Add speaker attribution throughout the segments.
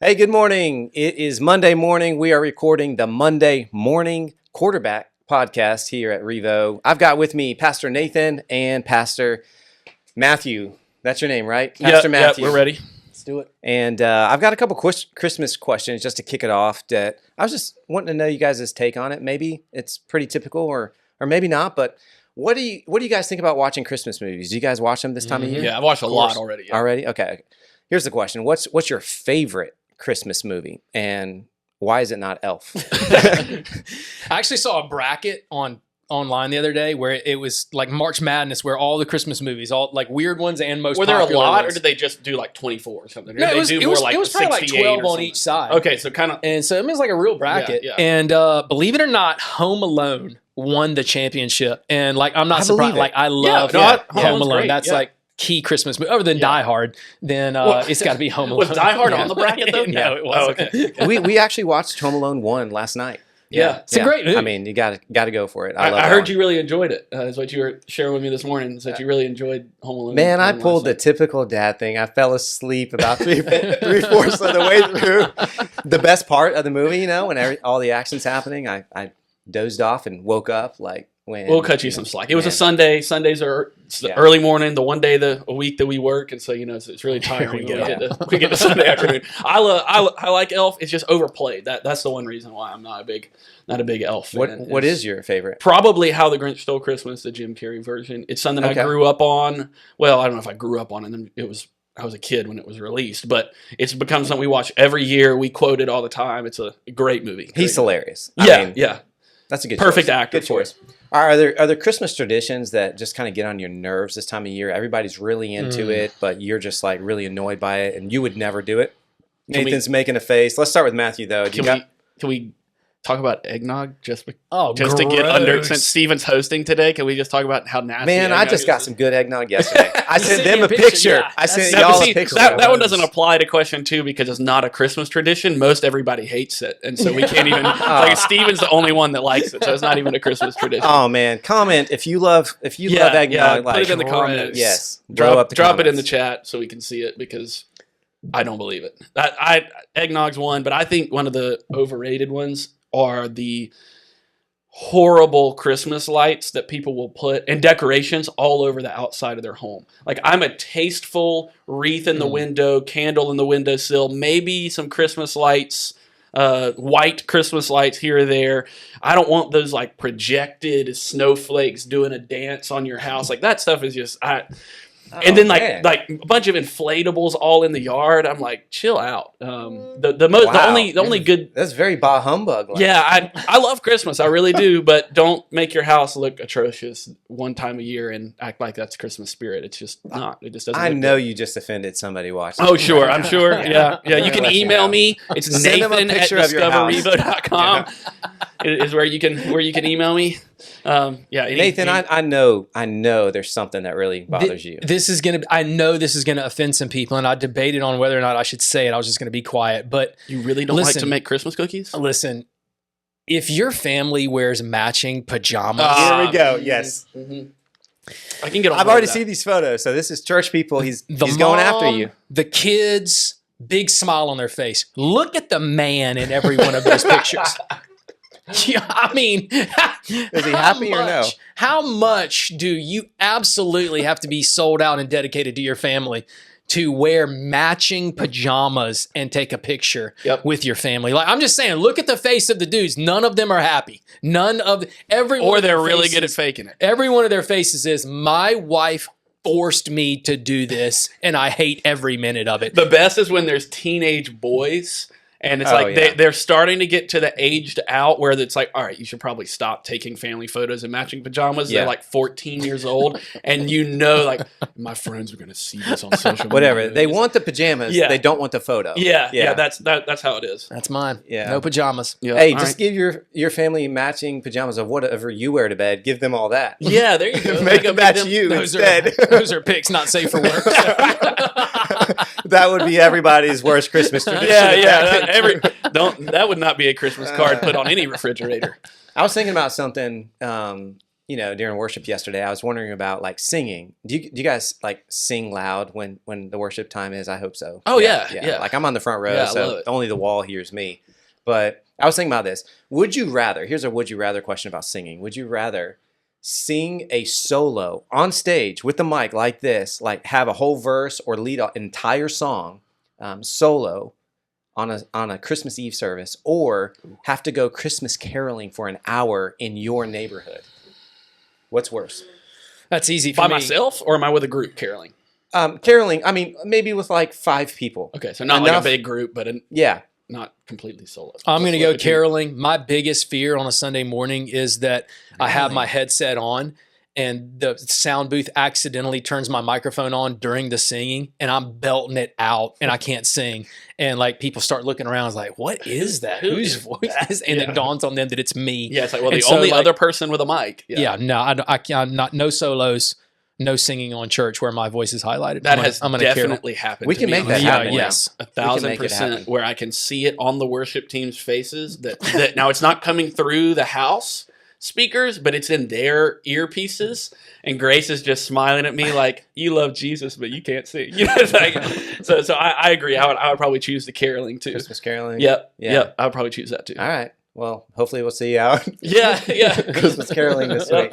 Speaker 1: Hey, good morning. It is Monday morning. We are recording the Monday Morning Quarterback podcast here at REVO. I've got with me Pastor Nathan and Pastor Matthew. That's your name, right? Pastor Matthew.
Speaker 2: We're ready.
Speaker 3: Let's do it.
Speaker 1: And I've got a couple Christmas questions just to kick it off that I was just wanting to know you guys' take on it. Maybe it's pretty typical or maybe not, but what do you guys think about watching Christmas movies? Do you guys watch them this time of year?
Speaker 2: Yeah, I've watched a lot already. Yeah.
Speaker 1: Already? Okay. Here's the question. What's your favorite Christmas movie, and why is it not Elf?
Speaker 3: I actually saw a bracket online the other day where it was like March Madness, where all the Christmas movies, all like weird ones and most
Speaker 2: Were there a
Speaker 3: popular
Speaker 2: lot,
Speaker 3: ones.
Speaker 2: Or did they just do like 24 or something? Or
Speaker 3: No,
Speaker 2: did
Speaker 3: it
Speaker 2: they
Speaker 3: was,
Speaker 2: do
Speaker 3: it was probably like 12 on each side.
Speaker 2: Okay, so kind of.
Speaker 3: And so it was like a real bracket.
Speaker 2: Yeah.
Speaker 3: And believe it or not, Home Alone won the championship. And like, I'm not surprised. Like, I love Home Alone.
Speaker 2: Great.
Speaker 3: That's like key Christmas movie. Other than Die Hard, then it's got to be Home Alone.
Speaker 2: Was Die Hard on the bracket though?
Speaker 3: No, it wasn't.
Speaker 2: Oh, okay.
Speaker 1: we actually watched Home Alone 1 last night.
Speaker 3: Yeah, it's a great movie.
Speaker 1: I mean, you got to go for it.
Speaker 2: I heard you really enjoed it. That's what you were sharing with me this morning. Is that you really enjoyed Home Alone?
Speaker 1: Man, I pulled the typical dad thing. I fell asleep about three-fourths of the way through the best part of the movie. When all the action's happening, I dozed off and woke up like when.
Speaker 2: We'll cut you some slack. It was a Sunday. Sundays are the early morning, the one day a week that we work, and so it's really tiring when we get to Sunday afternoon. I like Elf. It's just overplayed. That's the one reason why I'm not a big Elf fan.
Speaker 1: What is your favorite?
Speaker 2: Probably How the Grinch Stole Christmas, the Jim Carrey version. It's something I grew up on. Well, I don't know if I grew up on it. I was a kid when it was released, but it's become something we watch every year. We quote it all the time. It's a great movie.
Speaker 1: He's hilarious.
Speaker 2: Yeah.
Speaker 1: That's a good
Speaker 2: perfect
Speaker 1: choice.
Speaker 2: actor.
Speaker 1: Good choice. Are there Christmas traditions that just kind of get on your nerves this time of year? Everybody's really into it, but you're just like really annoyed by it, and you would never do it. Nathan's making a face. Let's start with Matthew though.
Speaker 2: Can we talk about eggnog just to
Speaker 3: gross.
Speaker 2: Get under, since Steven's hosting today? Can we just talk about how nasty?
Speaker 1: Man, I just got some good eggnog yesterday. I sent them a picture.
Speaker 3: Yeah,
Speaker 1: I sent y'all a picture.
Speaker 2: That one doesn't apply to question 2 because it's not a Christmas tradition. Most everybody hates it, and so we can't even. Like Steven's the only one that likes it, so it's not even a Christmas tradition.
Speaker 1: Oh man, comment if you love eggnog.
Speaker 2: Yeah,
Speaker 1: like,
Speaker 2: put it in the comments.
Speaker 1: Yes,
Speaker 2: drop it in the chat so we can see it, because I don't believe it. Eggnog's one, but I think one of the overrated ones are the horrible Christmas lights that people will put and decorations all over the outside of their home. Like, I'm a tasteful wreath in the window, candle in the windowsill, maybe some Christmas lights, white Christmas lights here or there. I don't want those like projected snowflakes doing a dance on your house. Like, that stuff is just and then like a bunch of inflatables all in the yard. I'm like, chill out. The only good.
Speaker 1: That's very bah humbug.
Speaker 2: Yeah, I love Christmas. I really do, but don't make your house look atrocious one time a year and act like that's Christmas spirit. It's just not. It just doesn't.
Speaker 1: I know you just offended somebody watching.
Speaker 2: Oh, sure. I'm sure. Yeah. You can email me. It's Nathan@discoverrevo.com is where you can email me.
Speaker 1: Nathan, I know there's something that really bothers you.
Speaker 3: I know this is gonna offend some people, and I debated on whether or not I should say it. I was just gonna be quiet. But
Speaker 2: you really don't like to make Christmas cookies?
Speaker 3: Listen, if your family wears matching pajamas,
Speaker 1: here we go. Yes,
Speaker 2: I can get.
Speaker 1: I've already seen these photos. So this is church people. He's going after you.
Speaker 3: The kids, big smile on their face. Look at the man in every one of those pictures. Yeah, I mean,
Speaker 1: is he happy or no?
Speaker 3: How much do you absolutely have to be sold out and dedicated to your family to wear matching pajamas and take a picture with your family? Like, I'm just saying, look at the face of the dudes. None of them are happy. Or
Speaker 2: they're really good at faking it.
Speaker 3: Every one of their faces is, my wife forced me to do this, and I hate every minute of it.
Speaker 2: The best is when there's teenage boys. And it's they're starting to get to the aged out where it's like, all right, you should probably stop taking family photos in matching pajamas. Yeah. They're like 14 years old. And like, my friends are going to see this on social media.
Speaker 1: Whatever. They want the pajamas. Yeah. They don't want the photo.
Speaker 2: Yeah. That's how it is.
Speaker 3: That's mine.
Speaker 1: Yeah.
Speaker 3: No pajamas.
Speaker 1: Yeah. Hey, just give your family matching pajamas of whatever you wear to bed. Give them all that.
Speaker 2: Yeah, there you go.
Speaker 1: Make them match you instead.
Speaker 3: Those are pics not safe for work.
Speaker 1: That would be everybody's worst Christmas tradition.
Speaker 2: Yeah. That would not be a Christmas card put on any refrigerator.
Speaker 1: I was thinking about something. during worship yesterday, I was wondering about like singing. Do you guys like sing loud when the worship time is? I hope so.
Speaker 2: Oh yeah.
Speaker 1: Like I'm on the front row,
Speaker 2: Yeah, I
Speaker 1: so
Speaker 2: love it.
Speaker 1: only the wall hears me. But I was thinking about this. Here's a would you rather question about singing. Would you rather sing a solo on stage with the mic like this, like have a whole verse or lead an entire song solo on a Christmas Eve service, or have to go Christmas caroling for an hour in your neighborhood? What's worse?
Speaker 3: That's easy for
Speaker 2: By
Speaker 3: me.
Speaker 2: myself, or am I with a group caroling?
Speaker 1: Caroling, I mean, maybe with like 5 people.
Speaker 2: Okay, so not like a big group, but
Speaker 1: Yeah.
Speaker 2: not completely solo.
Speaker 3: I'm going to
Speaker 2: Split
Speaker 3: go
Speaker 2: between-
Speaker 3: caroling. My biggest fear on a Sunday morning is that I have my headset on and the sound booth accidentally turns my microphone on during the singing and I'm belting it out and I can't sing. And like people start looking around, it's like, what is that? Whose voice is? And it dawns on them that it's me.
Speaker 2: Yeah, it's like, well,
Speaker 3: And
Speaker 2: the
Speaker 3: so,
Speaker 2: only
Speaker 3: like-
Speaker 2: other person with a mic.
Speaker 3: Yeah, no, I can't. Not no solos, no singing on church where my voice is highlighted.
Speaker 2: That
Speaker 3: I'm gonna carol.
Speaker 2: definitely happened.
Speaker 1: We
Speaker 2: to
Speaker 1: can
Speaker 2: me
Speaker 1: make
Speaker 2: on
Speaker 1: that
Speaker 2: a
Speaker 1: happen.
Speaker 2: Sunday.
Speaker 3: Yes.
Speaker 2: 1,000%, where I can see it on the worship team's faces. That now it's not coming through the house speakers, but it's in their earpieces. And Grace is just smiling at me like, "You love Jesus, but you can't sing." It's like, so I agree. I would probably choose the caroling too.
Speaker 1: Christmas caroling.
Speaker 2: Yep.
Speaker 1: Yeah.
Speaker 2: Yep. I would probably choose that too.
Speaker 1: All right. Well, hopefully we'll see you out
Speaker 2: Yeah.
Speaker 1: Christmas caroling this week.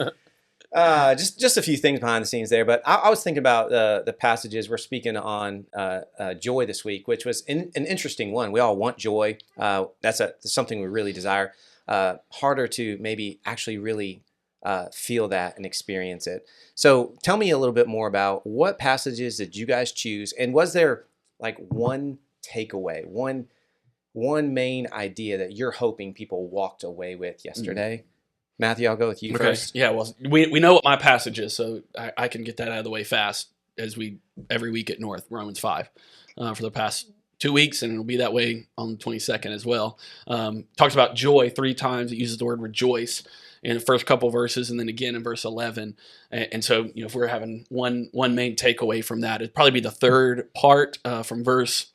Speaker 1: Just a few things behind the scenes there, but I was thinking about the passages we're speaking on joy this week, which was an interesting one. We all want joy. That's something we really desire. Harder to maybe actually really feel that and experience it. So tell me a little bit more about what passages did you guys choose, and was there like one takeaway, one main idea that you're hoping people walked away with yesterday? Matthew, I'll go with you first.
Speaker 2: Yeah, well, we know what my passage is, so I can get that out of the way fast as we every week at North, Romans 5, for the past 2 weeks, and it'll be that way on the 22nd as well. Talks about joy 3 times. It uses the word rejoice in the first couple verses, and then again in verse 11. And so, if we're having one main takeaway from that, it'd probably be the third part from verse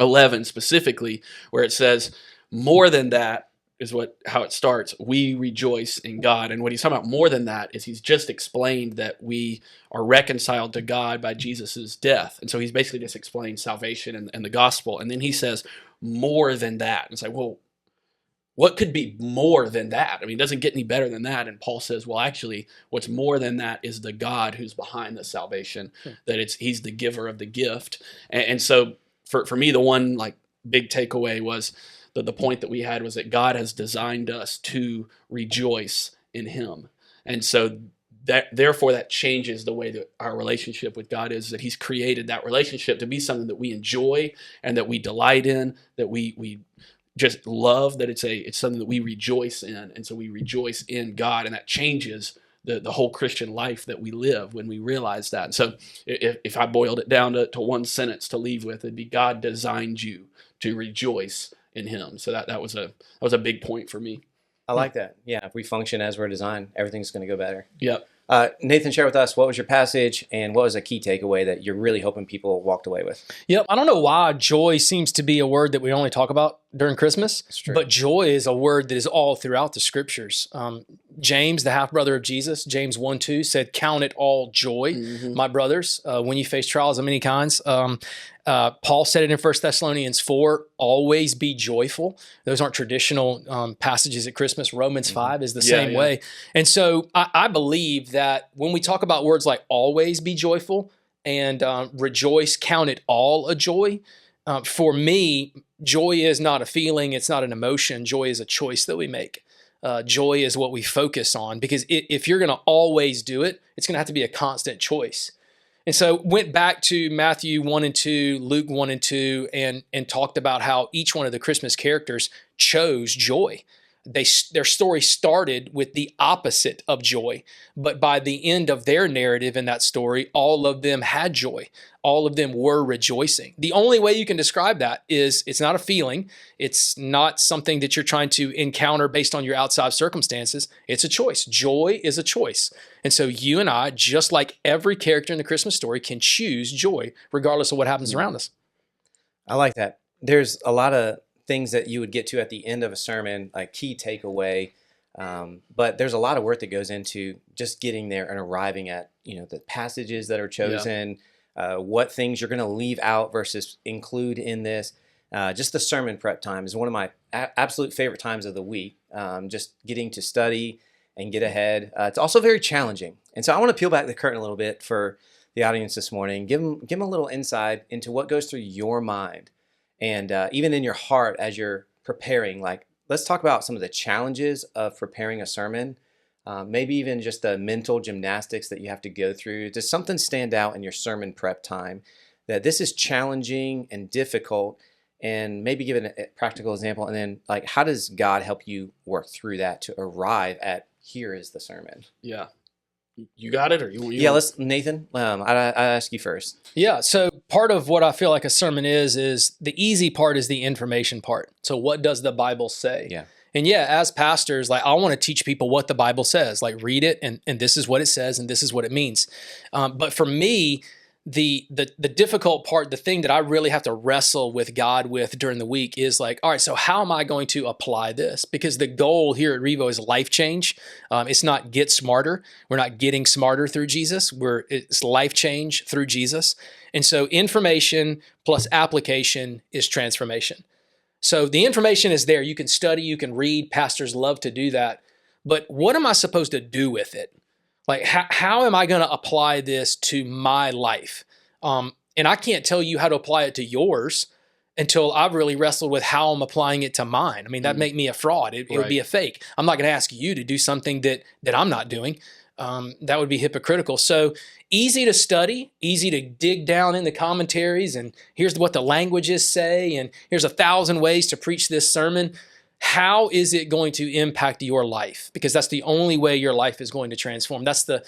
Speaker 2: 11 specifically, where it says, more than that, is how it starts. We rejoice in God. And what he's talking about more than that is he's just explained that we are reconciled to God by Jesus's death. And so he's basically just explained salvation and the gospel. And then he says more than that. And it's like, well, what could be more than that? I mean, it doesn't get any better than that. And Paul says, well, actually, what's more than that is the God who's behind the salvation, that he's the giver of the gift. And so for me, the one like big takeaway was the point that we had was that God has designed us to rejoice in him. And so therefore that changes the way that our relationship with God is, that he's created that relationship to be something that we enjoy and that we delight in, that we just love, that it's something that we rejoice in. And so we rejoice in God, and that changes the whole Christian life that we live when we realize that. And so if I boiled it down to one sentence to leave with, it'd be God designed you to rejoice in him. So that was a big point for me.
Speaker 1: I like that. Yeah, if we function as we're designed, everything's going to go better.
Speaker 2: Yep.
Speaker 1: Nathan, share with us, what was your passage and what was a key takeaway that you're really hoping people walked away with?
Speaker 3: Yep. I don't know why joy seems to be a word that we only talk about during Christmas, but joy is a word that is all throughout the scriptures. James, the half-brother of Jesus, James 1:2 said, count it all joy, my brothers, when you face trials of many kinds. Paul said it in 1 Thessalonians 4, always be joyful. Those aren't traditional passages at Christmas. Romans 5 is the same way. And so I believe that when we talk about words like always be joyful and rejoice, count it all a joy, for me, joy is not a feeling. It's not an emotion. Joy is a choice that we make. Joy is what we focus on, because if you're going to always do it, it's going to have to be a constant choice. And so went back to Matthew 1 and 2, Luke 1 and 2, and talked about how each one of the Christmas characters chose joy. Their story started with the opposite of joy, but by the end of their narrative in that story, all of them had joy. All of them were rejoicing. The only way you can describe that is it's not a feeling. It's not something that you're trying to encounter based on your outside circumstances. It's a choice. Joy is a choice. And so you and I, just like every character in the Christmas story, can choose joy regardless of what happens around us.
Speaker 1: I like that. There's a lot of things that you would get to at the end of a sermon, like key takeaway, But there's a lot of work that goes into just getting there and arriving at, the passages that are chosen, what things you're going to leave out versus include in this. Just the sermon prep time is one of my absolute favorite times of the week. Just getting to study and get ahead. It's also very challenging. And so I want to peel back the curtain a little bit for the audience this morning. Give them a little insight into what goes through your mind and even in your heart as you're preparing. Like, let's talk about some of the challenges of preparing a sermon. Maybe even just the mental gymnastics that you have to go through. Does something stand out in your sermon prep time that this is challenging and difficult? And maybe give a practical example. And then, like, how does God help you work through that to arrive at here is the sermon?
Speaker 2: Yeah. You got it? Or you
Speaker 1: Yeah, let's, Nathan, I ask you first.
Speaker 3: Yeah. So part of what I feel like a sermon is the easy part is the information part. So what does the Bible say?
Speaker 1: Yeah.
Speaker 3: And yeah, as pastors, like, I want to teach people what the Bible says, like, read it and this is what it says and this is what it means. But for me, the difficult part, the thing that I really have to wrestle with God with during the week is like, all right, so how am I going to apply this? Because the goal here at REVO is life change. It's not get smarter. We're not getting smarter through Jesus. It's life change through Jesus. And so information plus application is transformation. So the information is there. You can study, you can read. Pastors love to do that. But what am I supposed to do with it? Like, how am I going to apply this to my life? And I can't tell you how to apply it to yours until I've really wrestled with how I'm applying it to mine. I mean, that'd make me a fraud. It would be a fake. I'm not going to ask you to do something that I'm not doing. That would be hypocritical. So easy to study, easy to dig down in the commentaries, and here's what the languages say, and here's 1,000 ways to preach this sermon. How is it going to impact your life? Because that's the only way your life is going to transform. That's the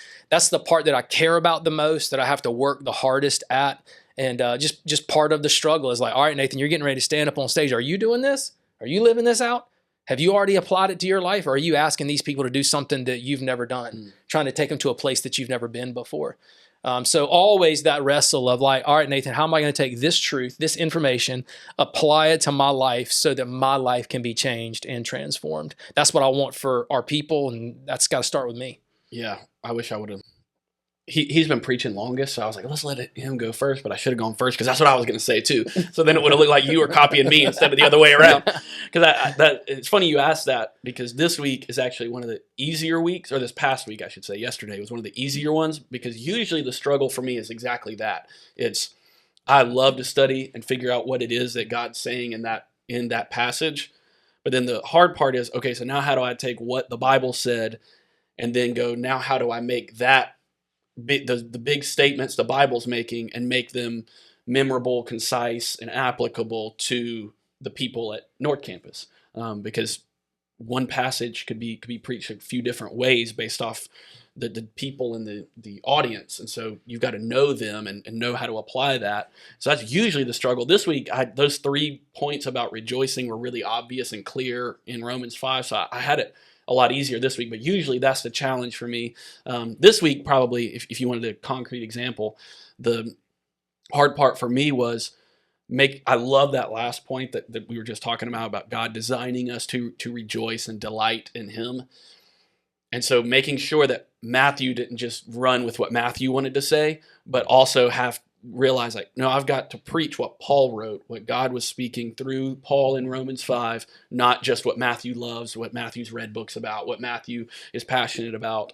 Speaker 3: part that I care about the most, that I have to work the hardest at. And just part of the struggle is like, all right, Nathan, you're getting ready to stand up on stage. Are you doing this? Are you living this out? Have you already applied it to your life? Or are you asking these people to do something that you've never done, trying to take them to a place that you've never been before? So always that wrestle of like, all right, Nathan, how am I going to take this truth, this information, apply it to my life so that my life can be changed and transformed? That's what I want for our people, and that's got to start with me.
Speaker 2: Yeah, I wish I would have. He's been preaching longest, so I was like, let's let him go first, but I should have gone first because that's what I was going to say too. So then it would have looked like you were copying me instead of the other way around. Because it's funny you asked that, because this week is actually one of the easier weeks, or this past week, I should say, yesterday was one of the easier ones, because usually the struggle for me is exactly that. I love to study and figure out what it is that God's saying in that passage. But then the hard part is, okay, so now how do I take what the Bible said and then go, now how do I make that the big statements the Bible's making and make them memorable, concise, and applicable to the people at North Campus? Because one passage could be preached a few different ways based off the people in the audience. And so you've got to know them and know how to apply that. So that's usually the struggle. This week, those 3 points about rejoicing were really obvious and clear in Romans 5. So I had it a lot easier this week, but usually that's the challenge for me. This week, probably, if you wanted a concrete example, the hard part for me was I love that last point that we were just talking about God designing us to rejoice and delight in Him. And so making sure that Matthew didn't just run with what Matthew wanted to say, but also realize, like, no, I've got to preach what Paul wrote, what God was speaking through Paul in Romans 5, not just what Matthew loves, what Matthew's read books about, what Matthew is passionate about.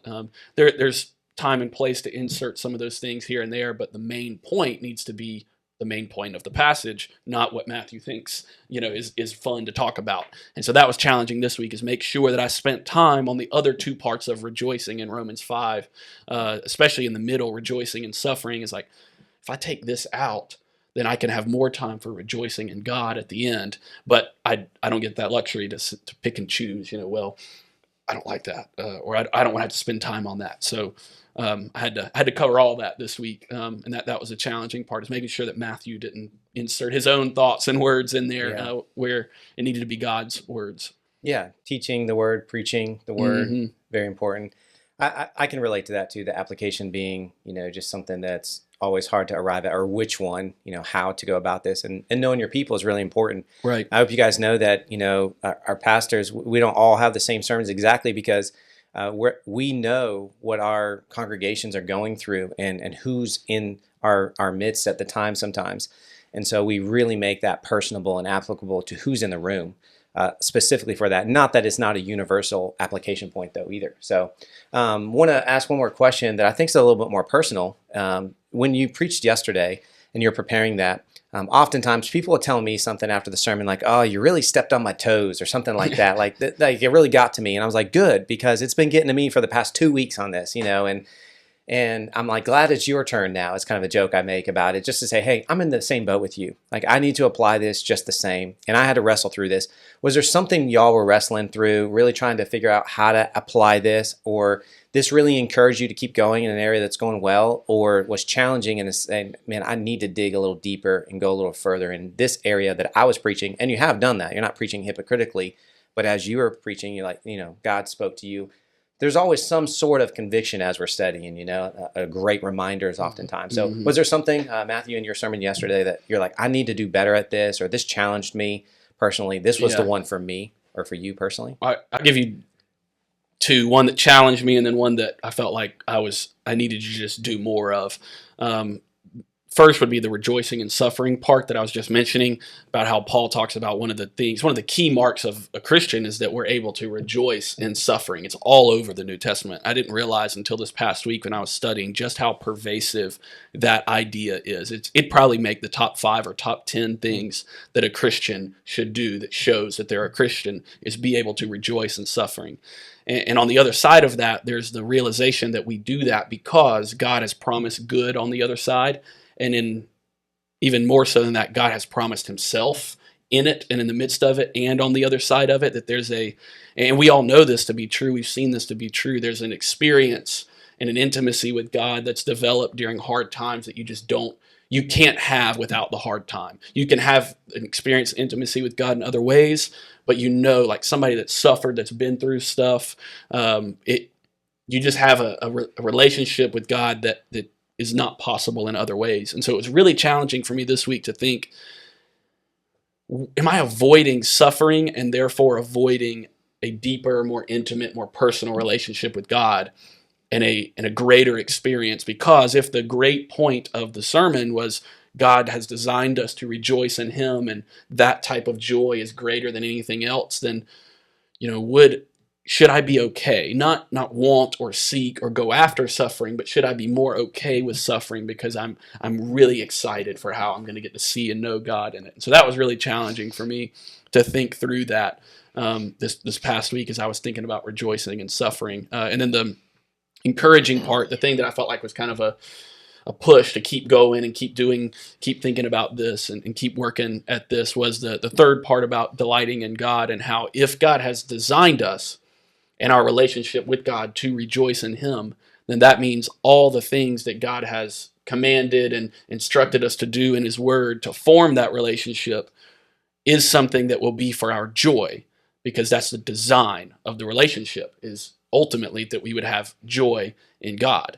Speaker 2: There's time and place to insert some of those things here and there, but the main point needs to be the main point of the passage, not what Matthew thinks, is fun to talk about. And so that was challenging this week, is make sure that I spent time on the other 2 parts of rejoicing in Romans 5, especially in the middle. Rejoicing and suffering is like, if I take this out, then I can have more time for rejoicing in God at the end. But I don't get that luxury to pick and choose, well, I don't like that, or I don't want to have to spend time on that. So I had to cover all that this week, and that was a challenging part, is making sure that Matthew didn't insert his own thoughts and words in there where it needed to be God's words.
Speaker 1: Yeah, teaching the word, preaching the word, very important. I can relate to that too, the application being, just something that's always hard to arrive at, or which one, how to go about this. And knowing your people is really important.
Speaker 2: Right.
Speaker 1: I hope you guys know that, our pastors, we don't all have the same sermons exactly because we know what our congregations are going through and who's in our midst at the time sometimes. And so we really make that personable and applicable to who's in the room. Specifically for that. Not that it's not a universal application point, though, either. So want to ask one more question that I think is a little bit more personal. When you preached yesterday and you're preparing that, oftentimes people will tell me something after the sermon like, oh, you really stepped on my toes or something like that. Like it really got to me. And I was like, good, because it's been getting to me for the past 2 weeks on this, and I'm like, glad it's your turn now. It's kind of a joke I make about it, just to say, hey, I'm in the same boat with you. Like, I need to apply this just the same. And I had to wrestle through this. Was there something y'all were wrestling through, really trying to figure out how to apply this, or this really encouraged you to keep going in an area that's going well, or was challenging and saying, man, I need to dig a little deeper and go a little further in this area that I was preaching? And you have done that. You're not preaching hypocritically, but as you were preaching, you're like, God spoke to you. There's always some sort of conviction as we're studying, a great reminder is oftentimes. So was there something, Matthew, in your sermon yesterday that you're like, I need to do better at this, or this challenged me personally? This was the one for me or for you personally?
Speaker 2: I'll give you two, one that challenged me and then one that I felt like I needed to just do more of. First would be the rejoicing and suffering part that I was just mentioning, about how Paul talks about one of the key marks of a Christian is that we're able to rejoice in suffering. It's all over the New Testament. I didn't realize until this past week when I was studying just how pervasive that idea is. It'd probably make the top 5 or top 10 things that a Christian should do that shows that they're a Christian, is be able to rejoice in suffering. And on the other side of that, there's the realization that we do that because God has promised good on the other side. And even more so than that, God has promised himself in it and in the midst of it and on the other side of it, that and we all know this to be true, we've seen this to be true, there's an experience and an intimacy with God that's developed during hard times that you can't have without the hard time. You can have an experience intimacy with God in other ways, but like somebody that's suffered, that's been through stuff, you just have a relationship with God that is not possible in other ways. And so it was really challenging for me this week to think, am I avoiding suffering and therefore avoiding a deeper, more intimate, more personal relationship with God and a greater experience? Because if the great point of the sermon was God has designed us to rejoice in him and that type of joy is greater than anything else, then, should I be okay? Not want or seek or go after suffering, but should I be more okay with suffering because I'm really excited for how I'm going to get to see and know God in it? And so that was really challenging for me to think through that this past week as I was thinking about rejoicing and suffering. And then the encouraging part, the thing that I felt like was kind of a push to keep going and keep thinking about this and keep working at this, was the third part about delighting in God, and how if God has designed us and our relationship with God to rejoice in him, then that means all the things that God has commanded and instructed us to do in his word to form that relationship is something that will be for our joy, because that's the design of the relationship, is ultimately that we would have joy in God.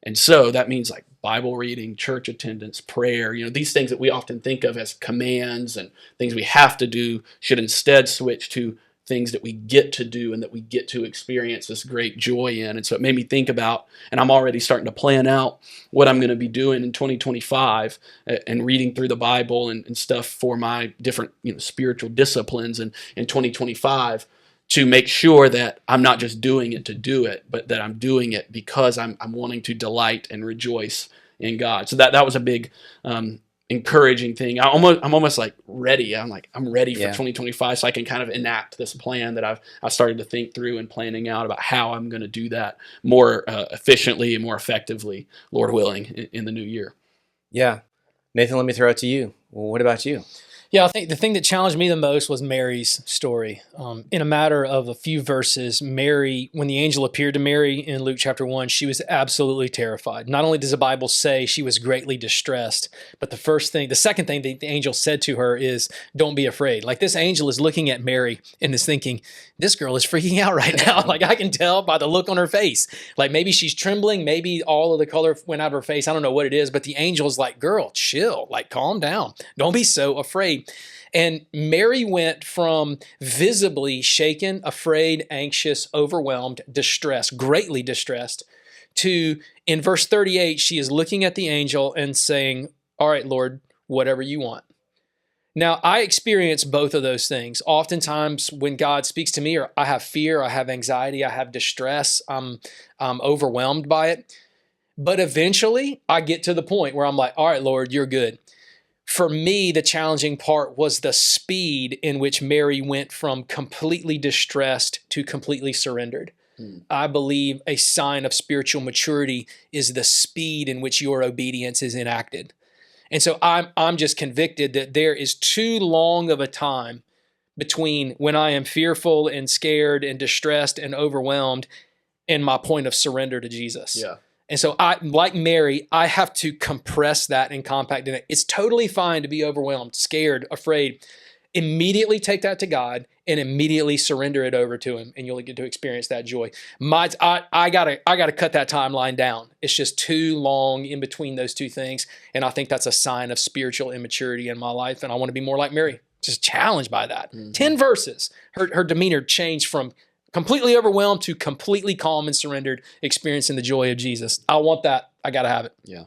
Speaker 2: And so that means like Bible reading, church attendance, prayer, these things that we often think of as commands and things we have to do should instead switch to things that we get to do and that we get to experience this great joy in. And so it made me think about, and I'm already starting to plan out what I'm going to be doing in 2025 and reading through the Bible and stuff for my different spiritual disciplines in 2025, to make sure that I'm not just doing it to do it, but that I'm doing it because I'm wanting to delight and rejoice in God. So that was a big encouraging thing. I'm almost like ready. I'm ready for 2025, so I can kind of enact this plan that I've started to think through and planning out about how I'm going to do that more efficiently and more effectively, Lord willing, in the new year.
Speaker 1: Yeah. Nathan, let me throw it to you. Well, what about you?
Speaker 3: Yeah, I think the thing that challenged me the most was Mary's story. In a matter of a few verses, Mary, when the angel appeared to Mary in Luke chapter 1, she was absolutely terrified. Not only does the Bible say she was greatly distressed, but the second thing the angel said to her is, don't be afraid. Like, this angel is looking at Mary and is thinking, this girl is freaking out right now. Like, I can tell by the look on her face. Like, maybe she's trembling. Maybe all of the color went out of her face. I don't know what it is, but the angel's like, girl, chill. Like, calm down. Don't be so afraid. And Mary went from visibly shaken, afraid, anxious, overwhelmed, distressed, greatly distressed, to, in verse 38, she is looking at the angel and saying, all right, Lord, whatever you want. Now, I experience both of those things. Oftentimes when God speaks to me, or I have fear, I have anxiety, I have distress, I'm overwhelmed by it. But eventually I get to the point where I'm like, all right, Lord, you're good. For me, the challenging part was the speed in which Mary went from completely distressed to completely surrendered. I believe a sign of spiritual maturity is the speed in which your obedience is enacted. And so I'm just convicted that there is too long of a time between when I am fearful and scared and distressed and overwhelmed and my point of surrender to Jesus.
Speaker 2: Yeah.
Speaker 3: And so like Mary, I have to compress that and compact it. It's totally fine to be overwhelmed, scared, afraid. Immediately take that to God and immediately surrender it over to him, and you'll get to experience that joy. I gotta cut that timeline down. It's just too long in between those two things. And I think that's a sign of spiritual immaturity in my life. And I want to be more like Mary, just challenged by that. 10 verses, her demeanor changed from completely overwhelmed to completely calm and surrendered, experiencing the joy of Jesus. I want that. I got to have it.
Speaker 2: Yeah.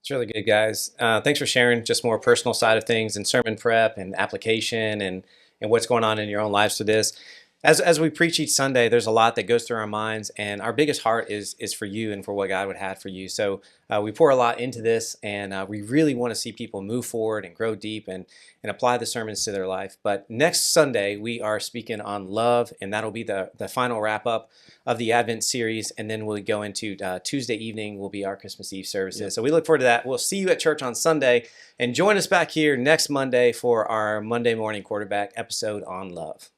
Speaker 1: It's really good, guys. Thanks for sharing just more personal side of things and sermon prep and application and what's going on in your own lives with this. As we preach each Sunday, there's a lot that goes through our minds, and our biggest heart is for you and for what God would have for you. So we pour a lot into this, and we really want to see people move forward and grow deep and apply the sermons to their life. But next Sunday, we are speaking on love, and that'll be the final wrap-up of the Advent series, and then we'll go into Tuesday evening will be our Christmas Eve services. Yep. So we look forward to that. We'll see you at church on Sunday, and join us back here next Monday for our Monday morning quarterback episode on love.